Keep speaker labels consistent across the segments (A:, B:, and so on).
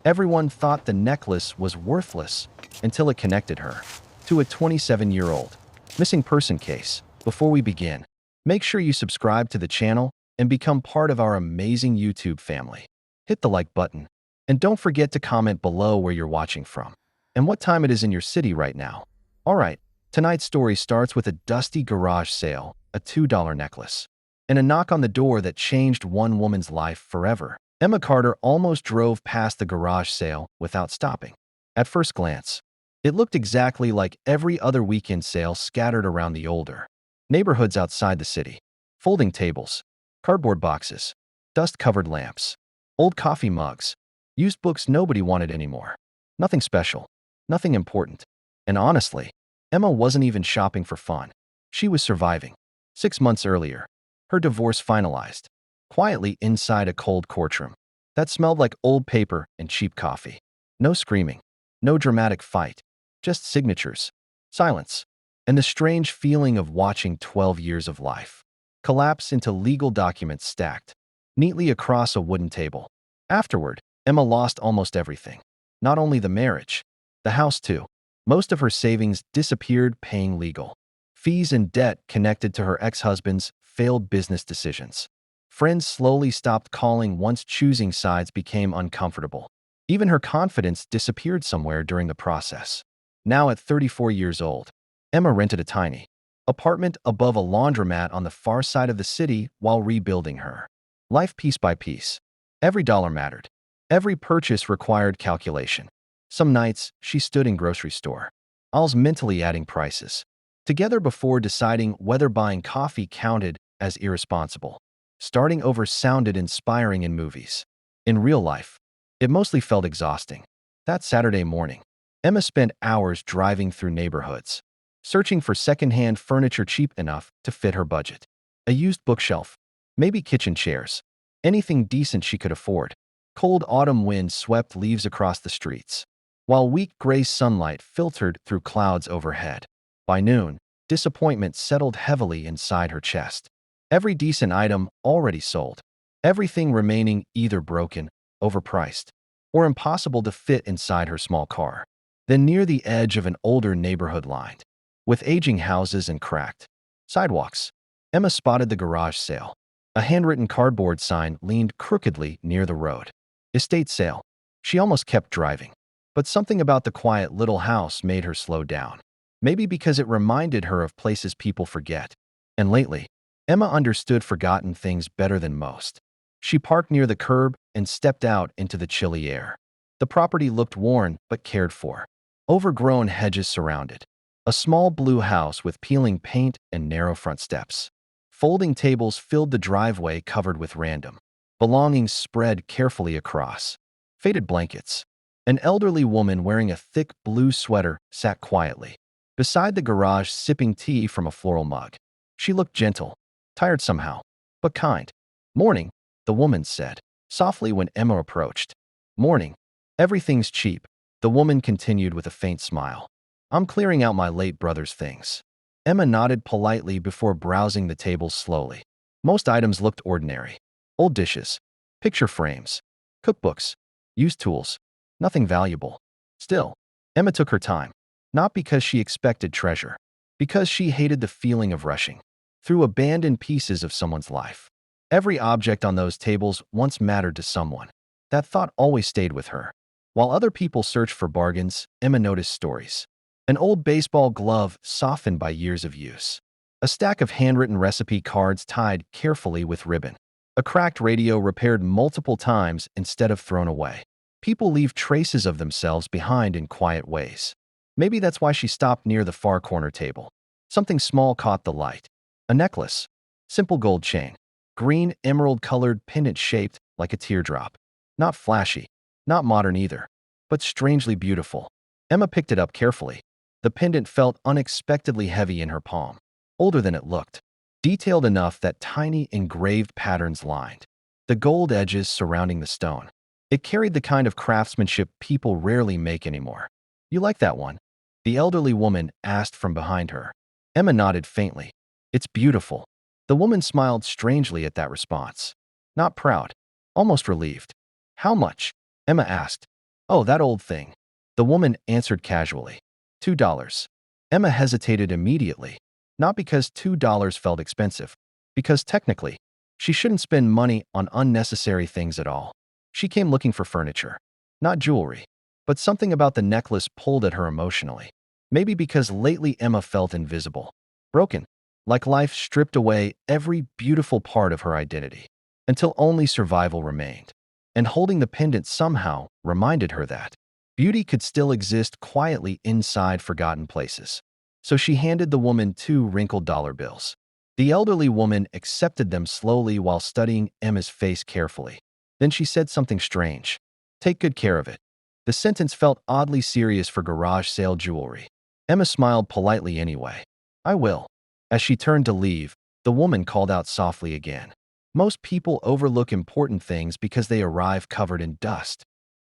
A: Everyone thought the necklace was worthless until it connected her to a 27-year-old missing person case. Before we begin, make sure you subscribe to the channel and become part of our amazing YouTube family. Hit the like button, and don't forget to comment below where you're watching from and what time it is in your city right now. Alright, tonight's story starts with a dusty garage sale, a $2 necklace, and a knock on the door that changed one woman's life forever. Emma Carter almost drove past the garage sale without stopping. At first glance, it looked exactly like every other weekend sale scattered around the older neighborhoods outside the city. Folding tables, cardboard boxes, dust-covered lamps, old coffee mugs, used books nobody wanted anymore. Nothing special, nothing important. And honestly, Emma wasn't even shopping for fun. She was surviving. 6 months earlier, her divorce finalized, quietly inside a cold courtroom that smelled like old paper and cheap coffee. No screaming, no dramatic fight, just signatures, silence, and the strange feeling of watching 12 years of life collapse into legal documents stacked neatly across a wooden table. Afterward, Emma lost almost everything. Not only the marriage, the house too. Most of her savings disappeared paying legal fees and debt connected to her ex-husband's failed business decisions. Friends slowly stopped calling once choosing sides became uncomfortable. Even her confidence disappeared somewhere during the process. Now at 34 years old, Emma rented a tiny apartment above a laundromat on the far side of the city while rebuilding her life piece by piece. Every dollar mattered. Every purchase required calculation. Some nights, she stood in grocery store aisles mentally adding prices together before deciding whether buying coffee counted as irresponsible. Starting over sounded inspiring in movies. In real life, it mostly felt exhausting. That Saturday morning, Emma spent hours driving through neighborhoods, searching for secondhand furniture cheap enough to fit her budget. A used bookshelf, maybe kitchen chairs, anything decent she could afford. Cold autumn wind swept leaves across the streets, while weak gray sunlight filtered through clouds overhead. By noon, disappointment settled heavily inside her chest. Every decent item already sold. Everything remaining either broken, overpriced, or impossible to fit inside her small car. Then near the edge of an older neighborhood lined with aging houses and cracked sidewalks, Emma spotted the garage sale. A handwritten cardboard sign leaned crookedly near the road. Estate sale. She almost kept driving. But something about the quiet little house made her slow down. Maybe because it reminded her of places people forget. And lately, Emma understood forgotten things better than most. She parked near the curb and stepped out into the chilly air. The property looked worn but cared for. Overgrown hedges surrounded. A small blue house with peeling paint and narrow front steps. Folding tables filled the driveway covered with random belongings spread carefully across. Faded blankets. An elderly woman wearing a thick blue sweater sat quietly beside the garage sipping tea from a floral mug. She looked gentle, tired somehow, but kind. "Morning," the woman said, softly when Emma approached. "Morning. Everything's cheap," the woman continued with a faint smile. "I'm clearing out my late brother's things." Emma nodded politely before browsing the tables slowly. Most items looked ordinary. Old dishes, picture frames, cookbooks, used tools, nothing valuable. Still, Emma took her time, not because she expected treasure, because she hated the feeling of rushing through abandoned pieces of someone's life. Every object on those tables once mattered to someone. That thought always stayed with her. While other people searched for bargains, Emma noticed stories. An old baseball glove softened by years of use. A stack of handwritten recipe cards tied carefully with ribbon. A cracked radio repaired multiple times instead of thrown away. People leave traces of themselves behind in quiet ways. Maybe that's why she stopped near the far corner table. Something small caught the light. A necklace. Simple gold chain. Green, emerald-colored pendant shaped like a teardrop. Not flashy. Not modern either. But strangely beautiful. Emma picked it up carefully. The pendant felt unexpectedly heavy in her palm. Older than it looked. Detailed enough that tiny engraved patterns lined the gold edges surrounding the stone. It carried the kind of craftsmanship people rarely make anymore. "You like that one?" the elderly woman asked from behind her. Emma nodded faintly. "It's beautiful." The woman smiled strangely at that response. Not proud, almost relieved. "How much?" Emma asked. "Oh, that old thing." The woman answered casually. $2. Emma hesitated immediately, not because $2 felt expensive, because technically, she shouldn't spend money on unnecessary things at all. She came looking for furniture, not jewelry, but something about the necklace pulled at her emotionally. Maybe because lately Emma felt invisible, broken, like life stripped away every beautiful part of her identity, until only survival remained. And holding the pendant somehow reminded her that beauty could still exist quietly inside forgotten places. So she handed the woman 2 wrinkled bills. The elderly woman accepted them slowly while studying Emma's face carefully. Then she said something strange. "Take good care of it." The sentence felt oddly serious for garage sale jewelry. Emma smiled politely anyway. "I will." As she turned to leave, the woman called out softly again. Most people overlook important things because they arrive covered in dust.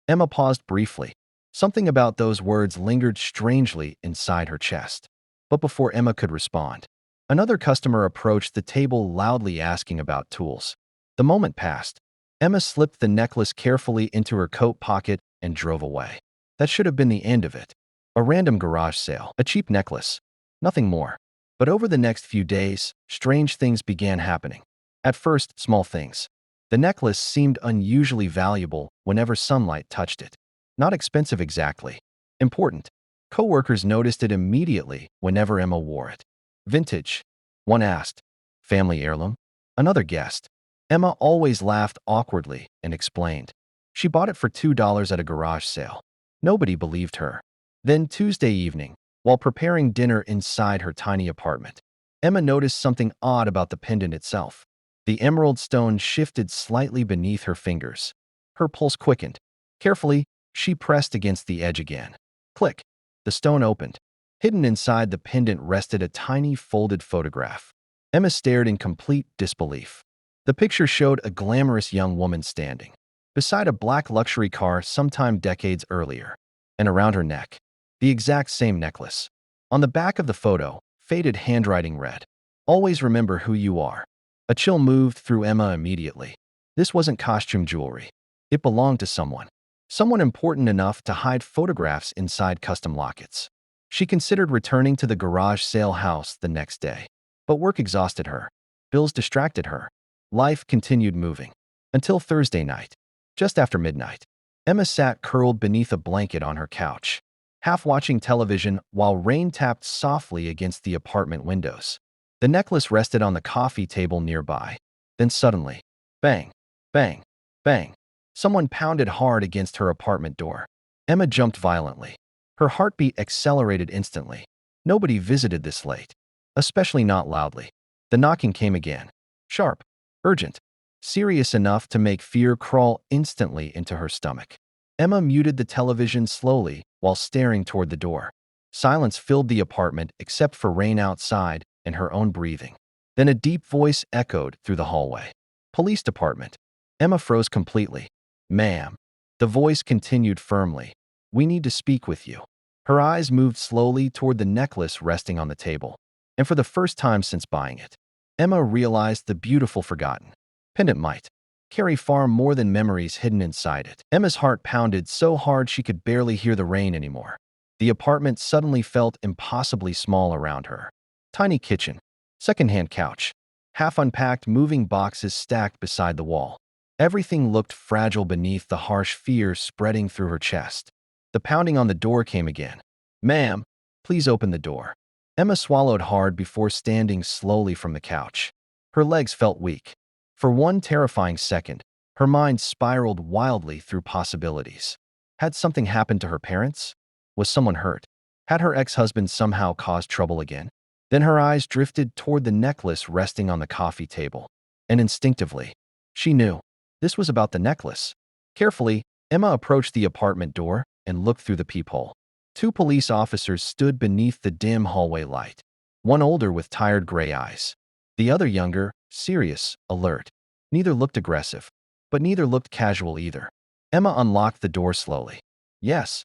A: Emma paused briefly. Something about those words lingered strangely inside her chest. But before Emma could respond, another customer approached the table loudly asking about tools. The moment passed. Emma slipped the necklace carefully into her coat pocket and drove away. That should have been the end of it. A random garage sale, a cheap necklace, nothing more. But over the next few days, strange things began happening. At first, small things. The necklace seemed unusually valuable whenever sunlight touched it. Not expensive exactly. Important. Coworkers noticed it immediately whenever Emma wore it. Vintage? One asked. Family heirloom? Another guessed. Emma always laughed awkwardly and explained. She bought it for $2 at a garage sale. Nobody believed her. Then Tuesday evening, while preparing dinner inside her tiny apartment, Emma noticed something odd about the pendant itself. The emerald stone shifted slightly beneath her fingers. Her pulse quickened. Carefully, she pressed against the edge again. Click. The stone opened. Hidden inside the pendant rested a tiny folded photograph. Emma stared in complete disbelief. The picture showed a glamorous young woman standing beside a black luxury car sometime decades earlier, and around her neck, the exact same necklace. On the back of the photo, faded handwriting read, "Always remember who you are." A chill moved through Emma immediately. This wasn't costume jewelry. It belonged to someone. Someone important enough to hide photographs inside custom lockets. She considered returning to the garage sale house the next day. But work exhausted her. Bills distracted her. Life continued moving. Until Thursday night. Just after midnight, Emma sat curled beneath a blanket on her couch, half watching television while rain tapped softly against the apartment windows. The necklace rested on the coffee table nearby. Then suddenly, bang, bang, bang. Someone pounded hard against her apartment door. Emma jumped violently. Her heartbeat accelerated instantly. Nobody visited this late, especially not loudly. The knocking came again. Sharp, urgent, serious enough to make fear crawl instantly into her stomach. Emma muted the television slowly while staring toward the door. Silence filled the apartment except for rain outside and her own breathing. Then a deep voice echoed through the hallway. "Police department." Emma froze completely. "Ma'am." The voice continued firmly. "We need to speak with you." Her eyes moved slowly toward the necklace resting on the table. And for the first time since buying it, Emma realized the beautiful forgotten pendant might carry far more than memories hidden inside it. Emma's heart pounded so hard she could barely hear the rain anymore. The apartment suddenly felt impossibly small around her. Tiny kitchen, secondhand couch, half-unpacked moving boxes stacked beside the wall. Everything looked fragile beneath the harsh fear spreading through her chest. The pounding on the door came again. "Ma'am, please open the door." Emma swallowed hard before standing slowly from the couch. Her legs felt weak. For one terrifying second, her mind spiraled wildly through possibilities. Had something happened to her parents? Was someone hurt? Had her ex-husband somehow caused trouble again? Then her eyes drifted toward the necklace resting on the coffee table. And instinctively, she knew. This was about the necklace. Carefully, Emma approached the apartment door and looked through the peephole. 2 police officers stood beneath the dim hallway light. One older with tired gray eyes. The other younger, serious, alert. Neither looked aggressive, but neither looked casual either. Emma unlocked the door slowly. "Yes."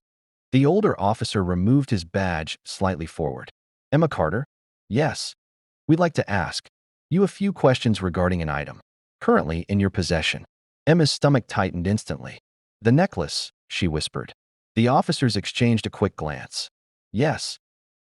A: The older officer removed his badge slightly forward. "Emma Carter?" "Yes. We'd like to ask you a few questions regarding an item currently in your possession." Emma's stomach tightened instantly. "The necklace," she whispered. The officers exchanged a quick glance. Yes.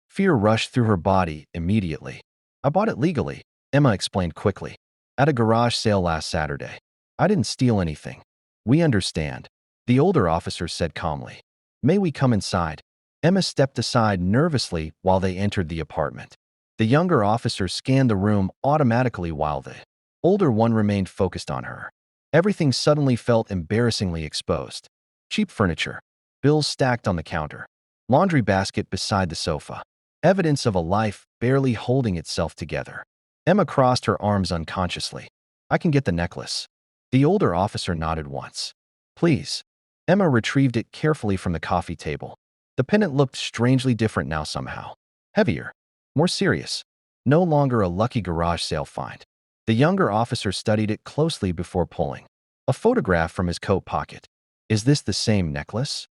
A: Fear rushed through her body immediately. I bought it legally, Emma explained quickly. At a garage sale last Saturday. I didn't steal anything. We understand, the older officer said calmly. May we come inside? Emma stepped aside nervously while they entered the apartment. The younger officer scanned the room automatically while the older one remained focused on her. Everything suddenly felt embarrassingly exposed. Cheap furniture, bills stacked on the counter, laundry basket beside the sofa. Evidence of a life barely holding itself together. Emma crossed her arms unconsciously. I can get the necklace. The older officer nodded once. Please. Emma retrieved it carefully from the coffee table. The pendant looked strangely different now somehow. Heavier. More serious. No longer a lucky garage sale find. The younger officer studied it closely before pulling a photograph from his coat pocket. Is this the same necklace?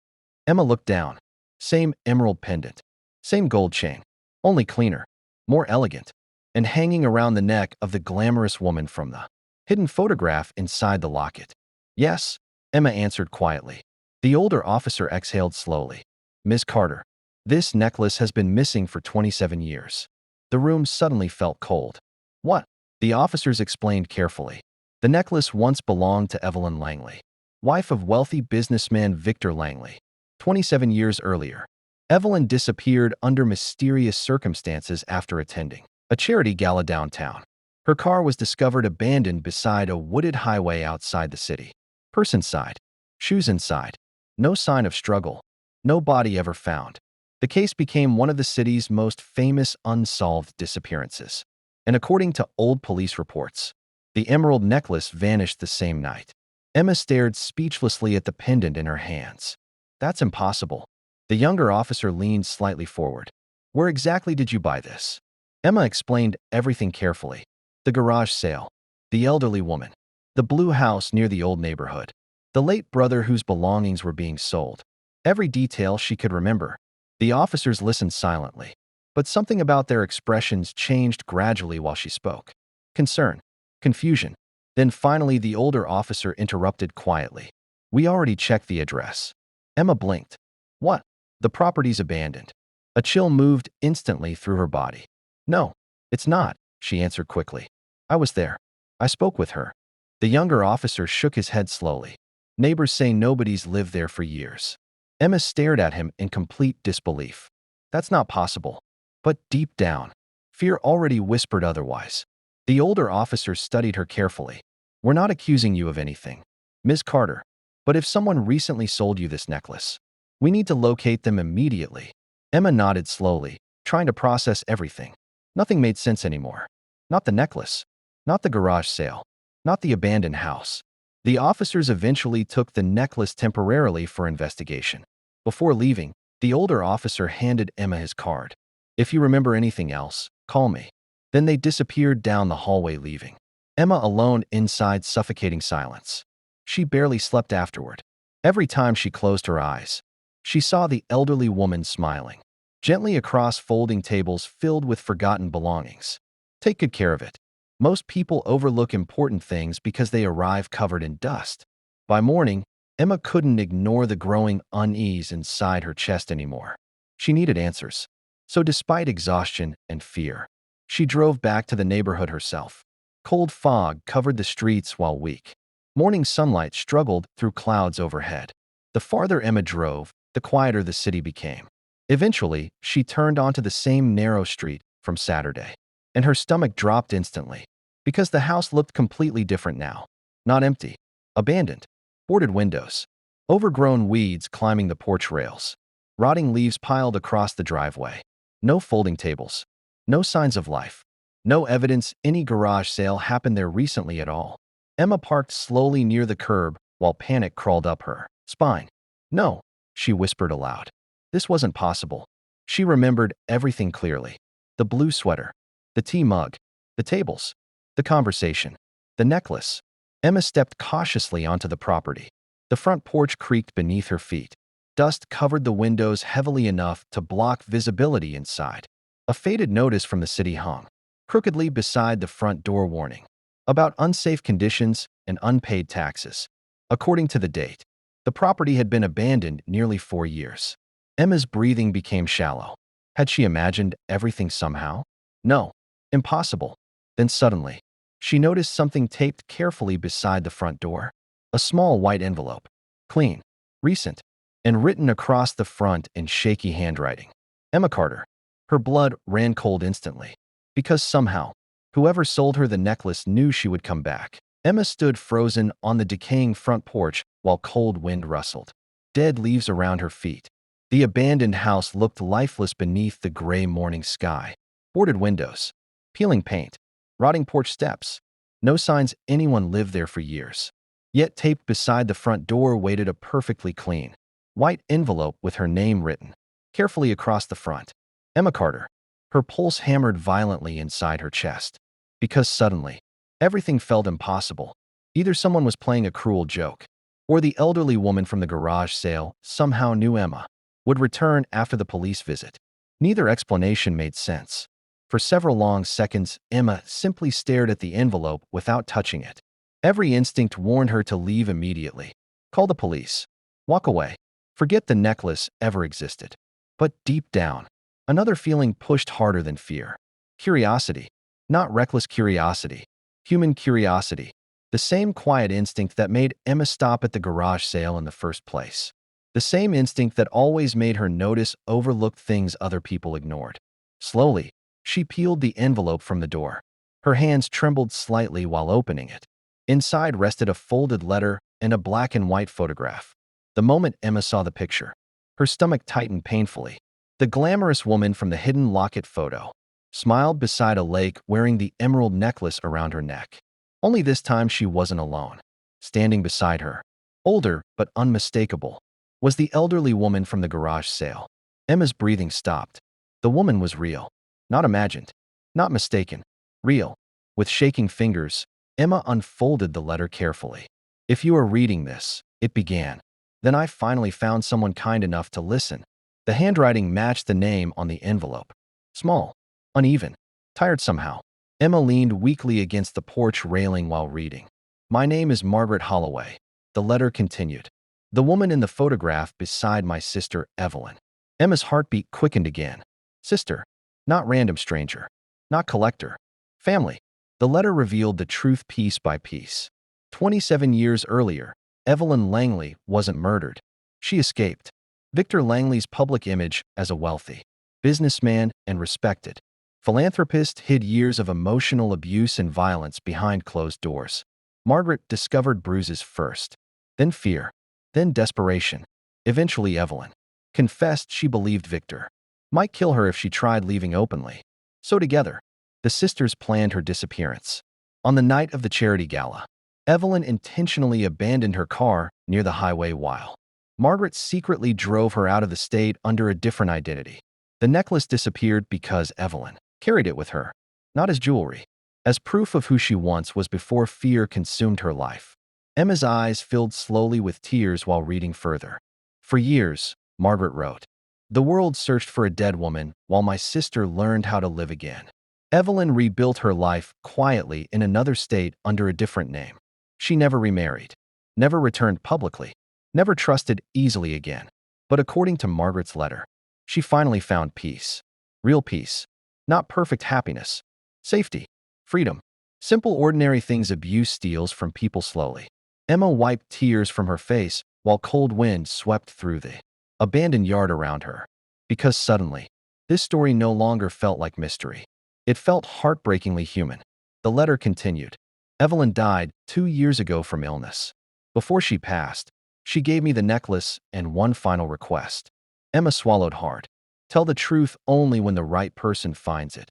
A: Emma looked down. Same emerald pendant. Same gold chain. Only cleaner. More elegant. And hanging around the neck of the glamorous woman from the hidden photograph inside the locket. Yes, Emma answered quietly. The older officer exhaled slowly. Miss Carter, this necklace has been missing for 27 years. The room suddenly felt cold. What? The officers explained carefully. The necklace once belonged to Evelyn Langley, wife of wealthy businessman Victor Langley. 27 years earlier, Evelyn disappeared under mysterious circumstances after attending a charity gala downtown. Her car was discovered abandoned beside a wooded highway outside the city. Purse inside. Shoes inside. No sign of struggle. No body ever found. The case became one of the city's most famous unsolved disappearances. And according to old police reports, the emerald necklace vanished the same night. Emma stared speechlessly at the pendant in her hands. That's impossible. The younger officer leaned slightly forward. Where exactly did you buy this? Emma explained everything carefully. The garage sale. The elderly woman. The blue house near the old neighborhood. The late brother whose belongings were being sold. Every detail she could remember. The officers listened silently. But something about their expressions changed gradually while she spoke. Concern. Confusion. Then finally the older officer interrupted quietly. We already checked the address. Emma blinked. What? The property's abandoned. A chill moved instantly through her body. No, it's not, she answered quickly. I was there. I spoke with her. The younger officer shook his head slowly. Neighbors say nobody's lived there for years. Emma stared at him in complete disbelief. That's not possible. But deep down, fear already whispered otherwise. The older officer studied her carefully. We're not accusing you of anything, Ms. Carter. But if someone recently sold you this necklace, we need to locate them immediately. Emma nodded slowly, trying to process everything. Nothing made sense anymore. Not the necklace. Not the garage sale. Not the abandoned house. The officers eventually took the necklace temporarily for investigation. Before leaving, the older officer handed Emma his card. If you remember anything else, call me. Then they disappeared down the hallway, leaving Emma alone inside suffocating silence. She barely slept afterward. Every time she closed her eyes, she saw the elderly woman smiling gently across folding tables filled with forgotten belongings. Take good care of it. Most people overlook important things because they arrive covered in dust. By morning, Emma couldn't ignore the growing unease inside her chest anymore. She needed answers. So despite exhaustion and fear, she drove back to the neighborhood herself. Cold fog covered the streets while weak morning sunlight struggled through clouds overhead. The farther Emma drove, the quieter the city became. Eventually, she turned onto the same narrow street from Saturday, and her stomach dropped instantly, because the house looked completely different now. Not empty, abandoned, boarded windows, overgrown weeds climbing the porch rails, rotting leaves piled across the driveway. No folding tables, no signs of life, no evidence any garage sale happened there recently at all. Emma parked slowly near the curb while panic crawled up her spine. No, she whispered aloud. This wasn't possible. She remembered everything clearly. The blue sweater, the tea mug, the tables, the conversation, the necklace. Emma stepped cautiously onto the property. The front porch creaked beneath her feet. Dust covered the windows heavily enough to block visibility inside. A faded notice from the city hung crookedly beside the front door, warning about unsafe conditions and unpaid taxes. According to the date, The property had been abandoned nearly 4 years. Emma's breathing became shallow. Had she imagined everything somehow? No. Impossible. Then suddenly, she noticed something taped carefully beside the front door. A small white envelope. Clean. Recent. And written across the front in shaky handwriting. Emma Carter. Her blood ran cold instantly. Because somehow, whoever sold her the necklace knew she would come back. Emma stood frozen on the decaying front porch while cold wind rustled. Dead leaves around her feet. The abandoned house looked lifeless beneath the gray morning sky. Boarded windows. Peeling paint. Rotting porch steps. No signs anyone lived there for years. Yet taped beside the front door waited a perfectly clean, white envelope with her name written carefully across the front. Emma Carter. Her pulse hammered violently inside her chest. Because suddenly, everything felt impossible. Either someone was playing a cruel joke, or the elderly woman from the garage sale somehow knew Emma would return after the police visit. Neither explanation made sense. For several long seconds, Emma simply stared at the envelope without touching it. Every instinct warned her to leave immediately. Call the police. Walk away. Forget the necklace ever existed. But deep down, another feeling pushed harder than fear. Curiosity. Not reckless curiosity. Human curiosity. The same quiet instinct that made Emma stop at the garage sale in the first place. The same instinct that always made her notice overlooked things other people ignored. Slowly, she peeled the envelope from the door. Her hands trembled slightly while opening it. Inside rested a folded letter and a black and white photograph. The moment Emma saw the picture, her stomach tightened painfully. The glamorous woman from the hidden locket photo smiled beside a lake wearing the emerald necklace around her neck. Only this time she wasn't alone. Standing beside her, older but unmistakable, was the elderly woman from the garage sale. Emma's breathing stopped. The woman was real. Not imagined. Not mistaken. Real. With shaking fingers, Emma unfolded the letter carefully. If you are reading this, it began. Then I finally found someone kind enough to listen. The handwriting matched the name on the envelope. Small. Uneven. Tired somehow. Emma leaned weakly against the porch railing while reading. My name is Margaret Holloway. The letter continued. The woman in the photograph beside my sister, Evelyn. Emma's heartbeat quickened again. Sister. Not random stranger. Not collector. Family. The letter revealed the truth piece by piece. 27 years earlier, Evelyn Langley wasn't murdered. She escaped. Victor Langley's public image as a wealthy businessman and respected philanthropist hid years of emotional abuse and violence behind closed doors. Margaret discovered bruises first, then fear, then desperation. Eventually Evelyn confessed she believed Victor might kill her if she tried leaving openly. So together, the sisters planned her disappearance. On the night of the charity gala, Evelyn intentionally abandoned her car near the highway while Margaret secretly drove her out of the state under a different identity. The necklace disappeared because Evelyn carried it with her, not as jewelry, as proof of who she once was before fear consumed her life. Emma's eyes filled slowly with tears while reading further. For years, Margaret wrote, the world searched for a dead woman while my sister learned how to live again. Evelyn rebuilt her life quietly in another state under a different name. She never remarried, never returned publicly, never trusted easily again. But according to Margaret's letter, she finally found peace. Real peace. Not perfect happiness. Safety. Freedom. Simple ordinary things abuse steals from people slowly. Emma wiped tears from her face while cold wind swept through the abandoned yard around her. Because suddenly, this story no longer felt like mystery. It felt heartbreakingly human. The letter continued. Evelyn died 2 years ago from illness. Before she passed, she gave me the necklace and one final request. Emma swallowed hard. Tell the truth only when the right person finds it.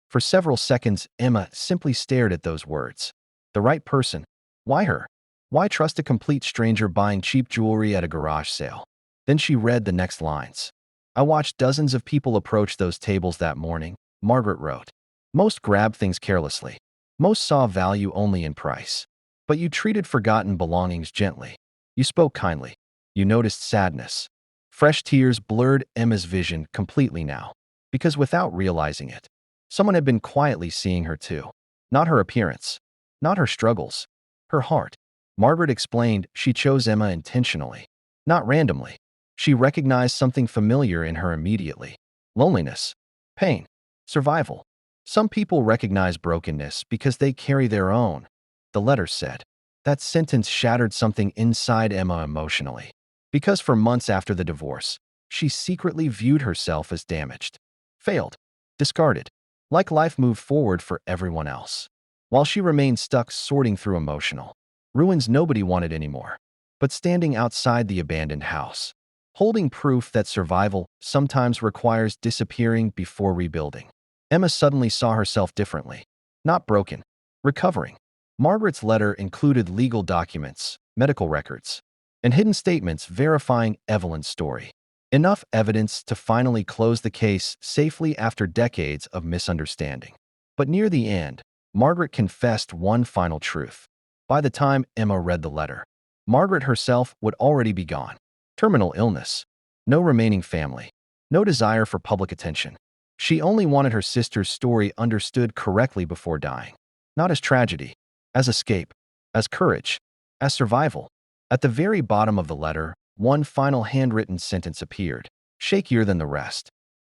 A: For several seconds, Emma simply stared at those words. The right person? Why her? Why trust a complete stranger buying cheap jewelry at a garage sale? Then she read the next lines. I watched dozens of people approach those tables that morning, Margaret wrote. Most grabbed things carelessly. Most saw value only in price. But you treated forgotten belongings gently. You spoke kindly. You noticed sadness. Fresh tears blurred Emma's vision completely now. Because without realizing it, someone had been quietly seeing her too. Not her appearance. Not her struggles. Her heart. Margaret explained she chose Emma intentionally. Not randomly. She recognized something familiar in her immediately. Loneliness, pain, survival. Some people recognize brokenness because they carry their own, the letter said. That sentence shattered something inside Emma emotionally. Because for months after the divorce, she secretly viewed herself as damaged, failed, discarded, like life moved forward for everyone else. While she remained stuck sorting through emotional ruins nobody wanted anymore. But standing outside the abandoned house, holding proof that survival sometimes requires disappearing before rebuilding, Emma suddenly saw herself differently. Not broken, recovering. Margaret's letter included legal documents, medical records, and hidden statements verifying Evelyn's story. Enough evidence to finally close the case safely after decades of misunderstanding. But near the end, Margaret confessed one final truth. By the time Emma read the letter, Margaret herself would already be gone. Terminal illness, no remaining family, no desire for public attention. She only wanted her sister's story understood correctly before dying. Not as tragedy, as escape, as courage, as survival. At the very bottom of the letter, one final handwritten sentence appeared, shakier than the rest.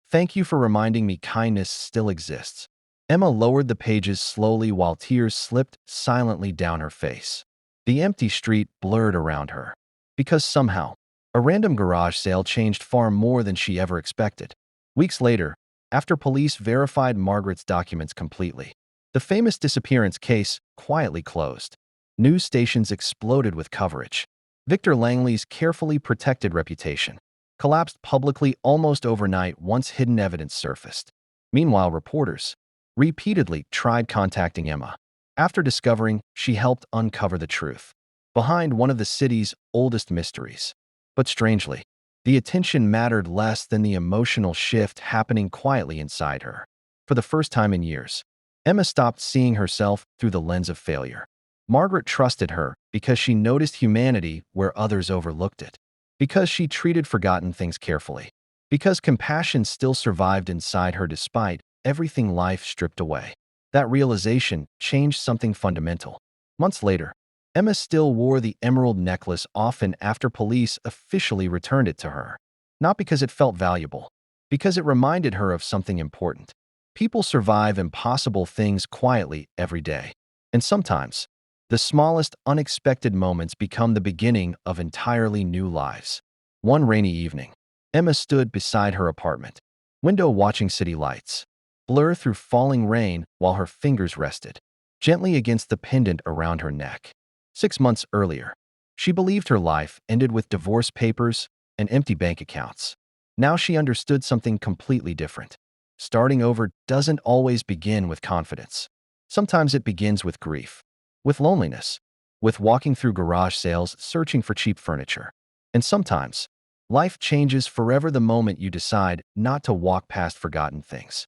A: Thank you for reminding me kindness still exists. Emma lowered the pages slowly while tears slipped silently down her face. The empty street blurred around her. Because somehow, a random garage sale changed far more than she ever expected. Weeks later, after police verified Margaret's documents completely, the famous disappearance case quietly closed. News stations exploded with coverage. Victor Langley's carefully protected reputation collapsed publicly almost overnight once hidden evidence surfaced. Meanwhile, reporters repeatedly tried contacting Emma after discovering she helped uncover the truth behind one of the city's oldest mysteries. But strangely, the attention mattered less than the emotional shift happening quietly inside her. For the first time in years, Emma stopped seeing herself through the lens of failure. Margaret trusted her because she noticed humanity where others overlooked it, because she treated forgotten things carefully, because compassion still survived inside her despite everything life stripped away. That realization changed something fundamental. Months later, Emma still wore the emerald necklace often after police officially returned it to her. Not because it felt valuable, because it reminded her of something important. People survive impossible things quietly every day. And sometimes, the smallest unexpected moments become the beginning of entirely new lives. One rainy evening, Emma stood beside her apartment window watching city lights blur through falling rain while her fingers rested gently against the pendant around her neck. 6 months earlier, she believed her life ended with divorce papers and empty bank accounts. Now she understood something completely different. Starting over doesn't always begin with confidence. Sometimes it begins with grief, with loneliness, with walking through garage sales searching for cheap furniture. And sometimes, life changes forever the moment you decide not to walk past forgotten things.